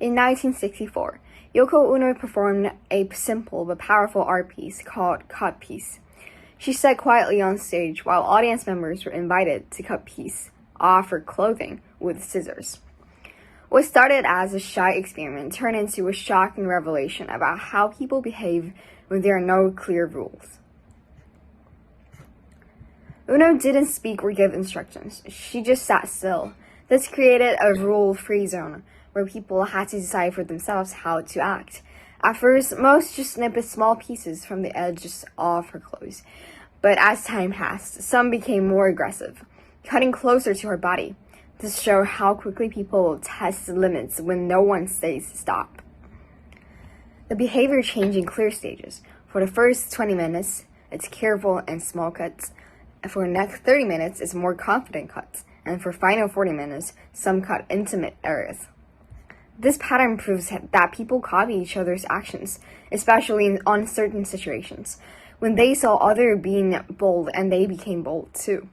In 1964, Yoko Ono performed a simple but powerful art piece called Cut Piece. She sat quietly on stage while audience members were invited to cut piece off her clothing with scissors. What started as a shy experiment turned into a shocking revelation about how people behave when there are no clear rules. Uno didn't speak or give instructions. She just sat still. This created a rule-free zone where people had to decide for themselves how to act. At first, most just snipped small pieces from the edges of her clothes. But as time passed, some became more aggressive, cutting closer to her body. This showed how quickly people will test limits when no one says stop. The behavior changed in clear stages. For the first 20 minutes, it's careful and small cuts. For the next 30 minutes, it's more confident cuts. And for final 40 minutes, some cut intimate areas. This pattern proves that people copy each other's actions, especially in uncertain situations, when they saw others being bold and they became bold too.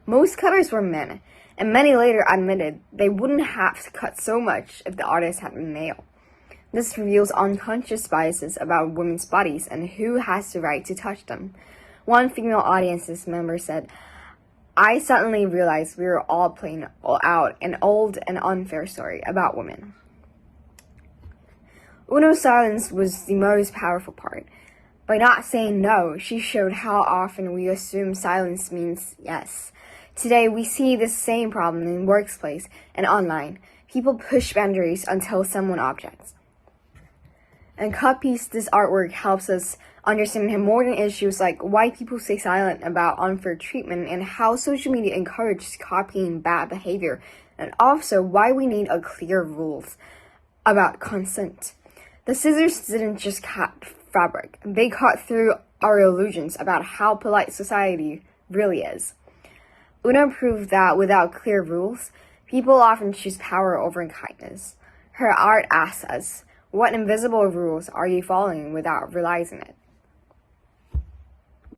Most cutters were men, and many later admitted they wouldn't have cut so much if the artist had been male. This reveals unconscious biases about women's bodies and who has the right to touch them. One female audience member said, "I suddenly realized we were all playing out an old and unfair story about women." Uno's silence was the most powerful part. By not saying no, she showed how often we assume silence means yes. Today, we see the same problem in workplace and online. People push boundaries until someone objects. In Cut Piece, this artwork helps us understand modern issues like why people stay silent about unfair treatment and how social media encourages copying bad behavior, and also why we need a clear rules about consent. The scissors didn't just cut fabric, they cut through our illusions about how polite society really is. Una proved that without clear rules, people often choose power over kindness. Her art asks us, what invisible rules are you following without realizing it?